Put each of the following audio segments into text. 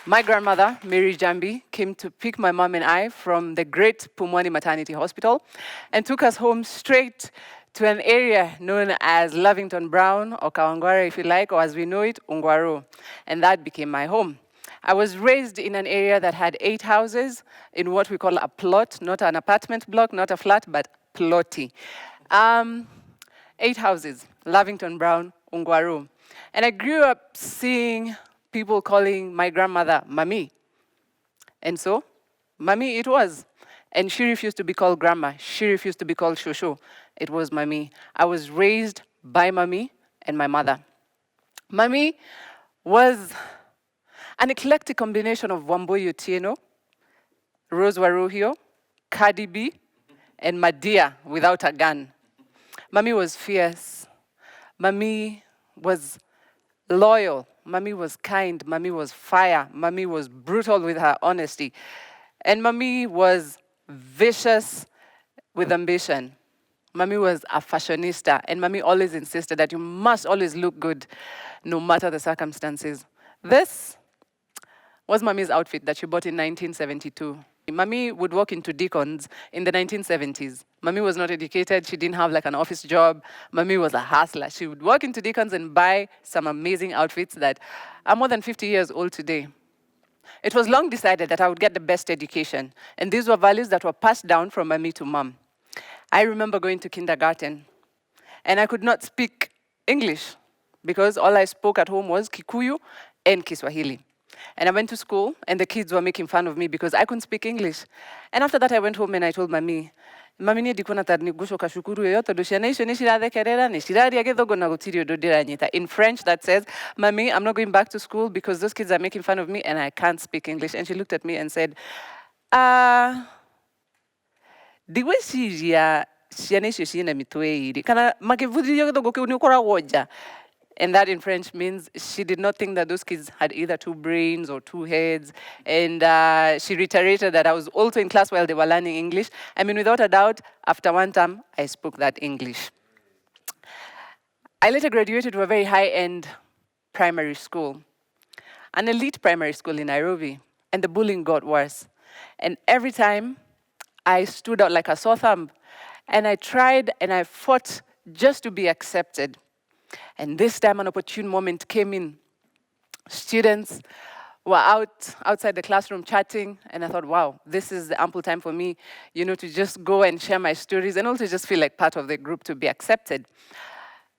My grandmother, Mary Njambi, came to pick my mom and I from the great Pumwani Maternity Hospital and took us home straight to an area known as Lavington Brown, or Kawangware if you like, or as we know it, Ungwaro. And that became my home. I was raised in an area that had 8 houses in what we call a plot, not an apartment block, not a flat, but plotty. 8 houses, Lavington Brown, Ungwaro. And I grew up seeing people calling my grandmother Mami. And so, Mami it was. And she refused to be called grandma. She refused to be called Shosho. It was Mami. I was raised by Mami and my mother. Mami was an eclectic combination of Wamboyo Tieno, Rose Waruhio, Cardi B, and Madia without a gun. Mami was fierce. Mami was loyal. Mami was kind. Mami was fire. Mami was brutal with her honesty. And Mami was vicious with ambition. Mami was a fashionista. And Mami always insisted that you must always look good no matter the circumstances. This was Mami's outfit that she bought in 1972. Mami would walk into Deacon's in the 1970s. Mami was not educated. She didn't have like an office job. Mami was a hustler. She would walk into Deacon's and buy some amazing outfits that are more than 50 years old today. It was long decided that I would get the best education. And these were values that were passed down from Mami to Mom. I remember going to kindergarten and I could not speak English because all I spoke at home was Kikuyu and Kiswahili. And I went to school, and the kids were making fun of me because I couldn't speak English. And after that, I went home and I told Mami, Mami ni dikuna tadni gusho kashukuru yoto dushana isho nishirade kerera nishirade agedogo na gutirio dodira nyita. In French, that says, Mami, I'm not going back to school because those kids are making fun of me and I can't speak English. And she looked at me and said, diwe shiria shiana isho shina mitwe kana makivudi yodogo ke unikora woja. And that in French means she did not think that those kids had either 2 brains or 2 heads. And she reiterated that I was also in class while they were learning English. I mean, without a doubt, after one term, I spoke that English. I later graduated to a very high-end primary school, an elite primary school in Nairobi. And the bullying got worse. And every time, I stood out like a sore thumb. And I tried and I fought just to be accepted. And this time an opportune moment came in. Students were outside the classroom chatting, and I thought, wow, this is the ample time for me, to just go and share my stories and also just feel like part of the group to be accepted.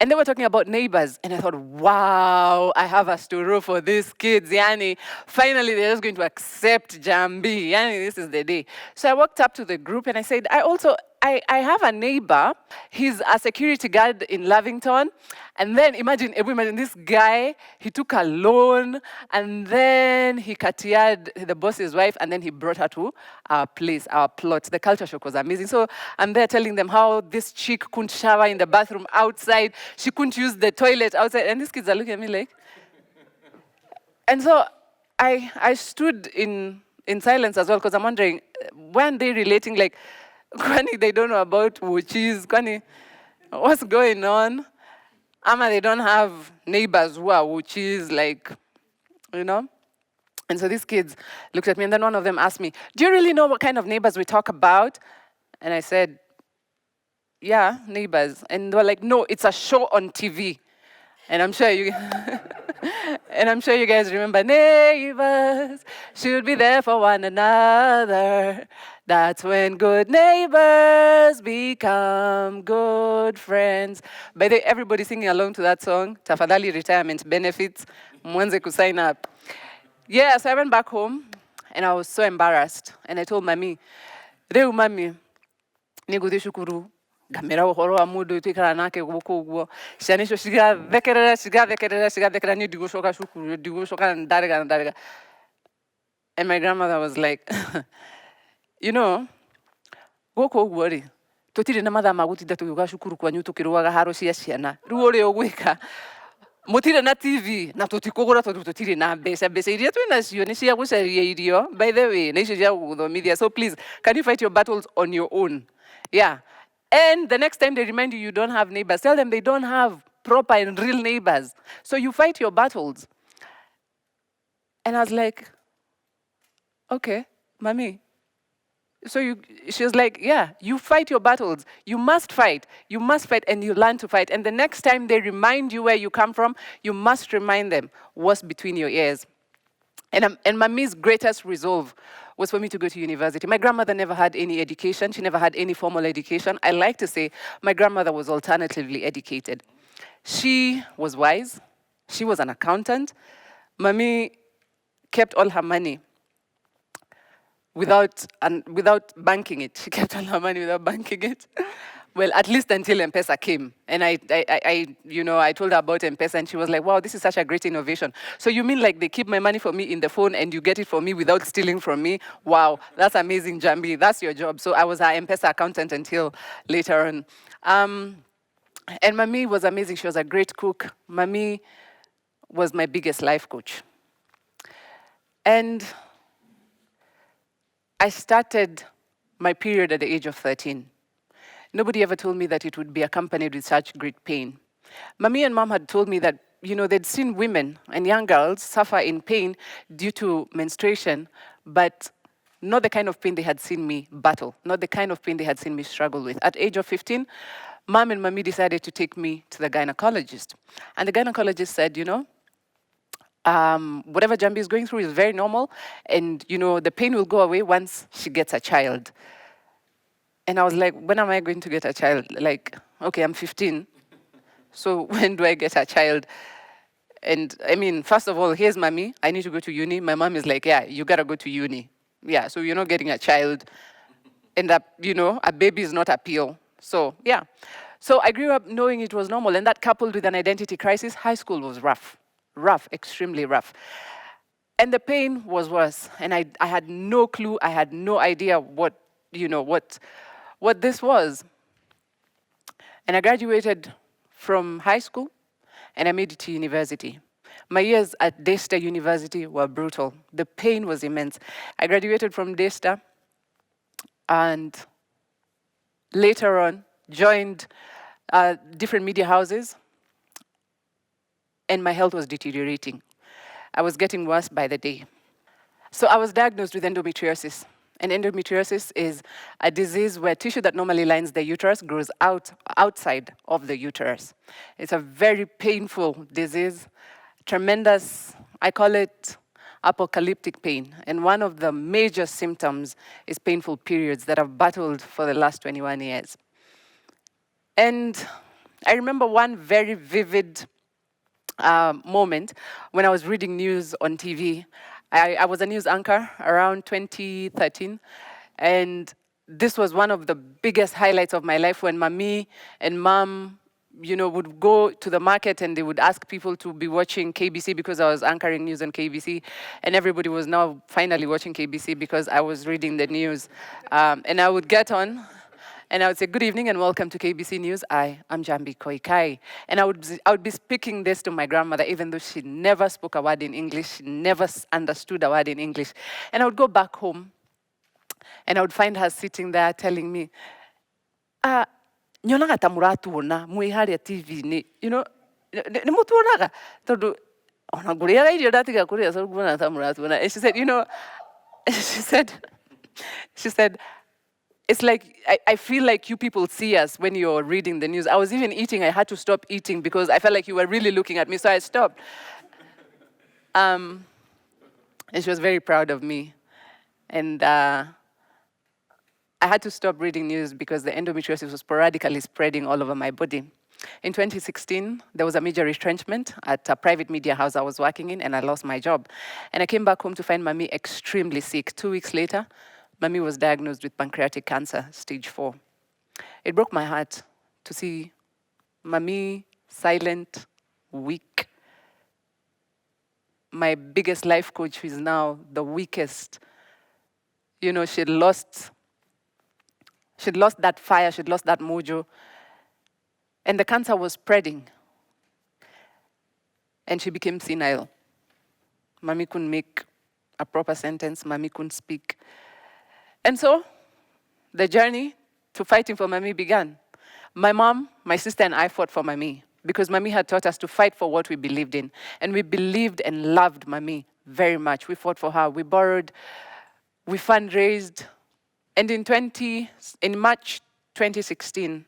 And they were talking about neighbors, and I thought, wow, I have a story for these kids, yani. Finally, they're just going to accept Njambi, yani, this is the day. So I walked up to the group and I said, I have a neighbor. He's a security guard in Lavington. And then imagine this guy, he took a loan and then he katiered the boss's wife and then he brought her to our place, our plot. The culture shock was amazing. So I'm there telling them how this chick couldn't shower in the bathroom outside. She couldn't use the toilet outside. And these kids are looking at me like. And so I stood in silence as well because I'm wondering, weren't they relating like, Kwani, they don't know about wuchis. Kwani, what's going on? Ama, they don't have neighbors who are wuchis, like, And so these kids looked at me, and then one of them asked me, do you really know what kind of neighbors we talk about? And I said, yeah, neighbors. And they were like, no, it's a show on TV. And I'm sure you guys remember, neighbors should be there for one another. That's when good neighbors become good friends. By the way, everybody singing along to that song, Tafadhali retirement benefits, mwanze kusign up. Yeah, so I went back home and I was so embarrassed. And I told Mami, Reu Mami, niguthi shukuru. Gamera uhoro wa mudu itikara nake guko uguo. Shanisho shigathekerera ni digushoka shukuru, digushoka ndarega. And my grandmother was like, guko uguo ri. Tutire na mathaa magutida tugiuka shukuru kwanyu tukiruaga haro cia ciana. Riu uri ugwika. Mutire na TV na tutikugura tondu tutire na mbeca iria twinacio ni cia gucaria irio. By the way, na icio cia guthomithia. So please, can you fight your battles on your own? Yeah. And the next time they remind you don't have neighbors, tell them they don't have proper and real neighbors. So you fight your battles. And I was like, Okay, mommy. So she was like, yeah, you fight your battles. You must fight. You must fight, and you learn to fight. And the next time they remind you where you come from, you must remind them what's between your ears. And mommy's greatest resolve was for me to go to university. My grandmother never had any education. She never had any formal education. I like to say my grandmother was alternatively educated. She was wise. She was an accountant. Mommy kept all her money without banking it. She kept all her money without banking it. Well, at least until M-Pesa came. And I told her about M-Pesa, and she was like, wow, this is such a great innovation. So you mean like they keep my money for me in the phone and you get it for me without stealing from me? Wow, that's amazing, Njambi. That's your job. So I was her M-Pesa accountant until later on. And Mami was amazing. She was a great cook. Mami was my biggest life coach. And I started my period at the age of 13. Nobody ever told me that it would be accompanied with such great pain. Mommy and mom had told me that, they'd seen women and young girls suffer in pain due to menstruation, but not the kind of pain they had seen me battle, not the kind of pain they had seen me struggle with. At age of 15, mom and mommy decided to take me to the gynecologist. And the gynecologist said, whatever Njambi is going through is very normal, and, the pain will go away once she gets a child. And I was like, when am I going to get a child? Like, okay, I'm 15. So when do I get a child? And I mean, first of all, here's mommy. I need to go to uni. My mom is like, yeah, you gotta go to uni. Yeah, so you're not getting a child. And, a baby is not a pill. So, yeah. So I grew up knowing it was normal. And that coupled with an identity crisis, high school was rough. Rough, extremely rough. And the pain was worse. And I had no clue. I had no idea what this was. And I graduated from high school, and I made it to university. My years at Daystar University were brutal. The pain was immense. I graduated from Daystar, and later on joined different media houses, and my health was deteriorating. I was getting worse by the day. So I was diagnosed with endometriosis. And endometriosis is a disease where tissue that normally lines the uterus grows outside of the uterus. It's a very painful disease, tremendous, I call it apocalyptic pain. And one of the major symptoms is painful periods that I've battled for the last 21 years. And I remember one very vivid moment when I was reading news on TV. I was a news anchor around 2013, and this was one of the biggest highlights of my life when mommy and mom, would go to the market and they would ask people to be watching KBC because I was anchoring news on KBC, and everybody was now finally watching KBC because I was reading the news. And I would get on, and I would say, good evening and welcome to KBC News. I am Njambi Koikai. And I would be speaking this to my grandmother, even though she never spoke a word in English, she never understood a word in English. And I would go back home, and I would find her sitting there telling me, nyonaga ta muratuona mwi haria TV-ini, nĩ mũtuonaga tondũ ona ngũrĩaga irio ndatiga kũrĩa so nguona ta mũratuona. And she said, she said, it's like, I feel like you people see us when you're reading the news. I was even eating, I had to stop eating because I felt like you were really looking at me, so I stopped. And she was very proud of me. And I had to stop reading news because the endometriosis was sporadically spreading all over my body. In 2016, there was a major retrenchment at a private media house I was working in, and I lost my job. And I came back home to find mommy extremely sick. 2 weeks later, mommy was diagnosed with pancreatic cancer, stage 4. It broke my heart to see mommy silent, weak. My biggest life coach, who is now the weakest, she'd lost that fire, she'd lost that mojo. And the cancer was spreading. And she became senile. Mommy couldn't make a proper sentence, mommy couldn't speak. And so, the journey to fighting for mommy began. My mom, my sister, and I fought for mommy because mommy had taught us to fight for what we believed in. And we believed and loved mommy very much. We fought for her. We borrowed We fundraised, and in March 2016,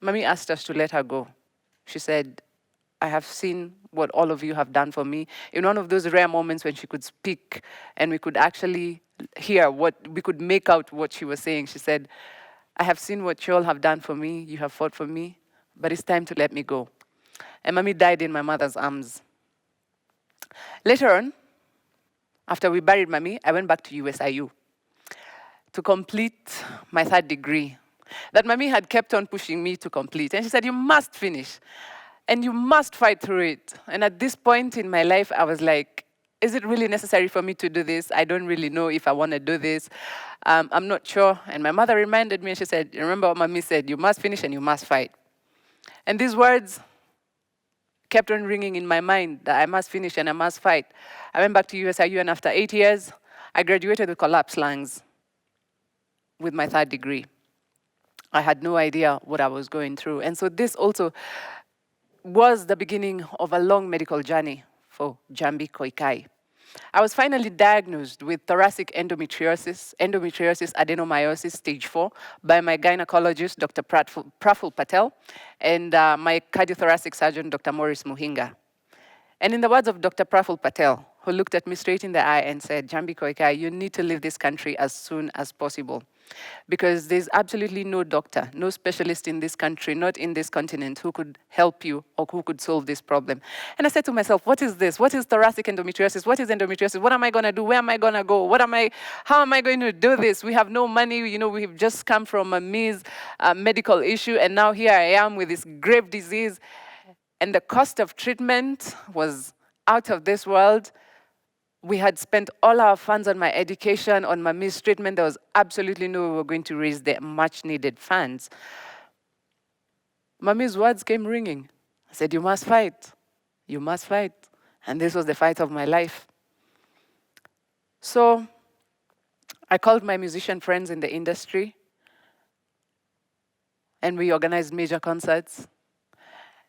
Mommy asked us to let her go. She said, I have seen what all of you have done for me. In one of those rare moments when she could speak and we could actually hear we could make out what she was saying. She said, I have seen what you all have done for me. You have fought for me, but it's time to let me go. And Mommy died in my mother's arms. Later on, after we buried Mommy, I went back to USIU to complete my 3rd degree that Mommy had kept on pushing me to complete. And she said, you must finish and you must fight through it. And at this point in my life, I was like, is it really necessary for me to do this? I don't really know if I want to do this. I'm not sure. And my mother reminded me, and she said, remember what Mommy said, you must finish and you must fight. And these words kept on ringing in my mind that I must finish and I must fight. I went back to USIU, and after 8 years, I graduated with collapsed lungs with my 3rd degree. I had no idea what I was going through. And so this also was the beginning of a long medical journey for Njambi Koikai. I was finally diagnosed with thoracic endometriosis, adenomyosis stage 4 by my gynecologist, Dr. Praful Patel, and my cardiothoracic surgeon, Dr. Morris Muhinga. And in the words of Dr. Praful Patel, who looked at me straight in the eye and said, Njambi Koikai, you need to leave this country as soon as possible. Because there's absolutely no doctor, no specialist in this country, not in this continent, who could help you or who could solve this problem. And I said to myself, what is this? What is thoracic endometriosis? What is endometriosis? What am I going to do? Where am I going to go? How am I going to do this? We have no money. We've just come from a medical issue, and now here I am with this grave disease. And the cost of treatment was out of this world. We had spent all our funds on my education, on my mistreatment. There was absolutely no way we were going to raise the much needed funds. Mommy's words came ringing. I said, you must fight. You must fight. And this was the fight of my life. So I called my musician friends in the industry, and we organized major concerts.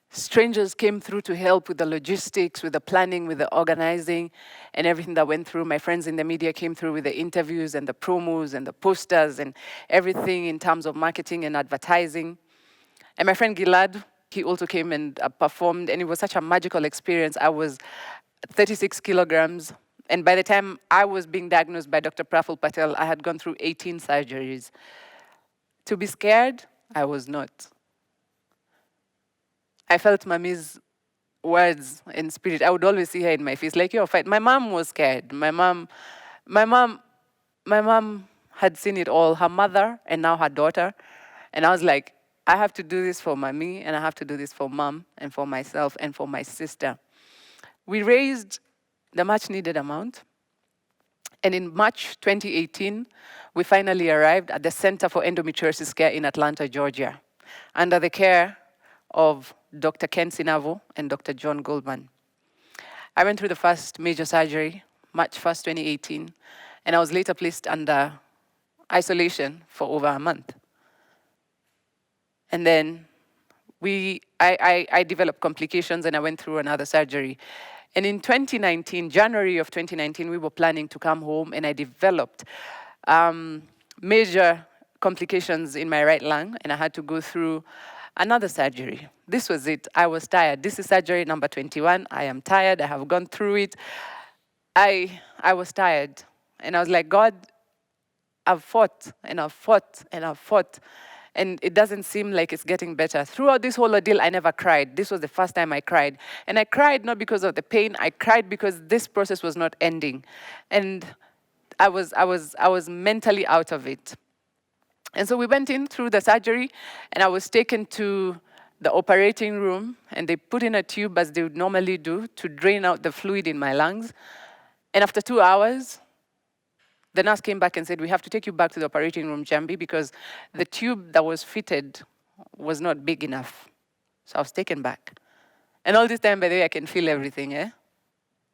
Strangers came through to help with the logistics, with the planning, with the organizing, and everything that went through. My friends in the media came through with the interviews and the promos and the posters and everything in terms of marketing and advertising. And my friend Gilad, he also came and performed, and it was such a magical experience. I was 36 kilograms, and by the time I was being diagnosed by Dr. Praful Patel, I had gone through 18 surgeries. To be scared, I was not. I felt Mommy's words in spirit. I would always see her in my face, like, you're fight. My mom was scared. My mom had seen it all, her mother and now her daughter. And I was like, I have to do this for Mommy, and I have to do this for Mom and for myself and for my sister. We raised the much needed amount. And in March 2018, we finally arrived at the Center for Endometriosis Care in Atlanta, Georgia, under the care of Dr. Ken Sinavo and Dr. John Goldman. I went through the first major surgery, March 1st, 2018, and I was later placed under isolation for over a month. And then I developed complications, and I went through another surgery. And in 2019, January of 2019, we were planning to come home, and I developed major complications in my right lung, and I had to go through another surgery. This was it. I was tired. This is surgery number 21. I am tired. I have gone through it. I was tired. And I was like, God, I've fought, and I've fought, and I've fought. And it doesn't seem like it's getting better. Throughout this whole ordeal, I never cried. This was the first time I cried. And I cried not because of the pain. I cried because this process was not ending. And I was mentally out of it. And so we went in through the surgery, and I was taken to the operating room, and they put in a tube, as they would normally do, to drain out the fluid in my lungs. And after 2 hours, the nurse came back and said, we have to take you back to the operating room, Njambi, because the tube that was fitted was not big enough. So I was taken back. And all this time, by the way, I can feel everything, eh?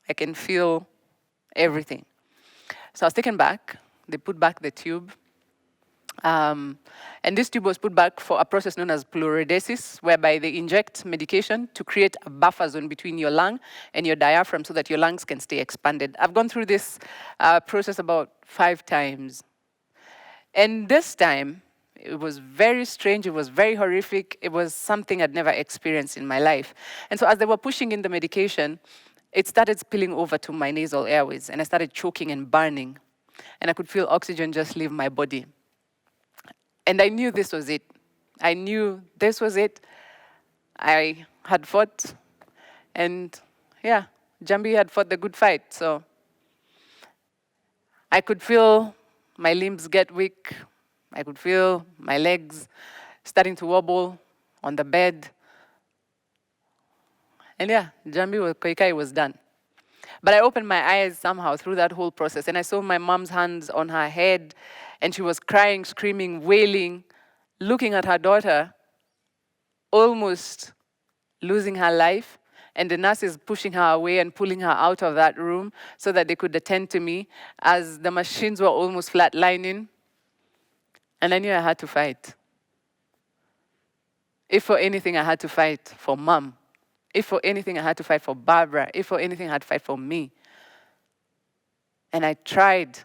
I can feel everything. So I was taken back. They put back the tube. And this tube was put back for a process known as pleurodesis, whereby they inject medication to create a buffer zone between your lung and your diaphragm so that your lungs can stay expanded. I've gone through this process about 5 times. And this time, it was very strange, it was very horrific, it was something I'd never experienced in my life. And so as they were pushing in the medication, it started spilling over to my nasal airways, and I started choking and burning. And I could feel oxygen just leave my body. And I knew this was it. I knew this was it. I had fought, and yeah, Njambi had fought the good fight. So I could feel my limbs get weak. I could feel my legs starting to wobble on the bed. And yeah, Koikai was done. But I opened my eyes somehow through that whole process, and I saw my mom's hands on her head, and she was crying, screaming, wailing, looking at her daughter, almost losing her life, and the nurses pushing her away and pulling her out of that room so that they could attend to me as the machines were almost flatlining. And I knew I had to fight. If for anything, I had to fight for Mom. If for anything, I had to fight for Barbara. If for anything, I had to fight for me. And I tried.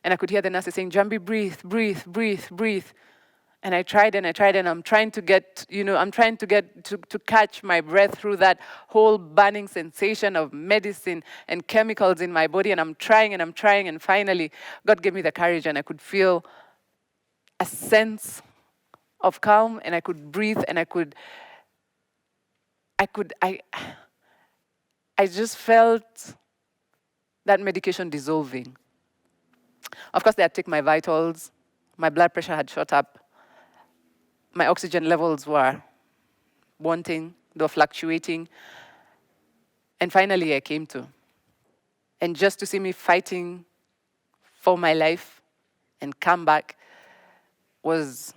And I could hear the nurses saying, Njambi, breathe, breathe, breathe, breathe. And I tried, and I'm trying to get, to catch my breath through that whole burning sensation of medicine and chemicals in my body. And I'm trying, and finally, God gave me the courage, and I could feel a sense of calm, and I could breathe, and I just felt that medication dissolving. Of course, they had taken my vitals. My blood pressure had shot up. My oxygen levels were wanting, they were fluctuating. And finally, I came to. And just to see me fighting for my life and come back was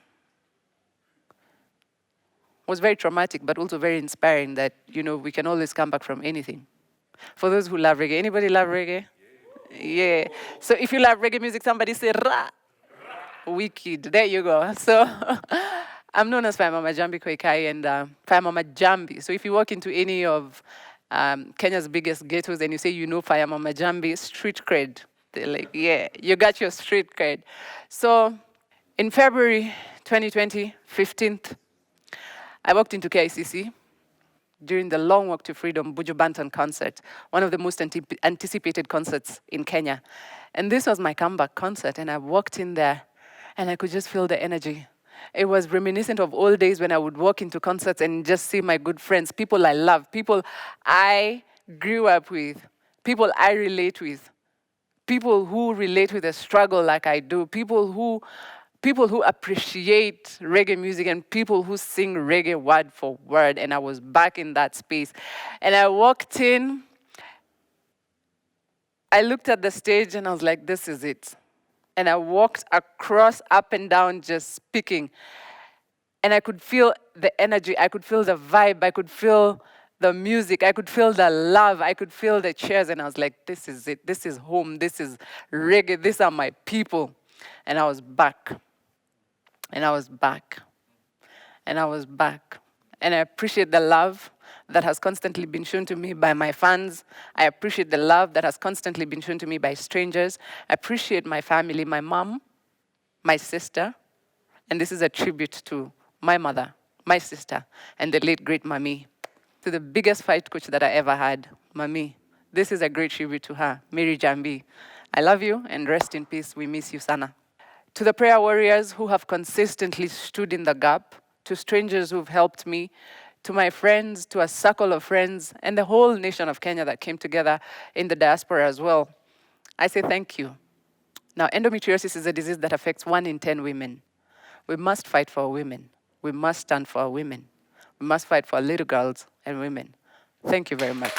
very traumatic, but also very inspiring that, we can always come back from anything. For those who love reggae, anybody love reggae? Yeah. So if you love reggae music, somebody say, Ra. Wicked. There you go. So I'm known as Fire Mama Njambi Koikai and Fire Mama Njambi. So if you walk into any of Kenya's biggest ghettos and you say you know Fire Mama Njambi, street cred. They're like, yeah, you got your street cred. So in February 2020, 15th, I walked into KICC during the Long Walk to Freedom Buju Banton concert, one of the most anticipated concerts in Kenya. And this was my comeback concert, and I walked in there, and I could just feel the energy. It was reminiscent of old days when I would walk into concerts and just see my good friends, people I love, people I grew up with, people I relate with, people who relate with the struggle like I do, people who appreciate reggae music and people who sing reggae word for word. And I was back in that space. And I walked in, I looked at the stage and I was like, this is it. And I walked across, up and down, just speaking. And I could feel the energy, I could feel the vibe, I could feel the music, I could feel the love, I could feel the cheers. And I was like, this is it, this is home, this is reggae, these are my people. And I was back. And I was back. And I was back. And I appreciate the love that has constantly been shown to me by my fans. I appreciate the love that has constantly been shown to me by strangers. I appreciate my family, my mom, my sister. And this is a tribute to my mother, my sister, and the late, great Mami. To the biggest fight coach that I ever had, Mami. This is a great tribute to her, Mary Njambi. I love you, and rest in peace. We miss you, Sana. To the prayer warriors who have consistently stood in the gap, to strangers who've helped me, to my friends, to a circle of friends, and the whole nation of Kenya that came together in the diaspora as well, I say thank you. Now, endometriosis is a disease that affects 1 in 10 women. We must fight for our women. We must stand for our women. We must fight for little girls and women. Thank you very much.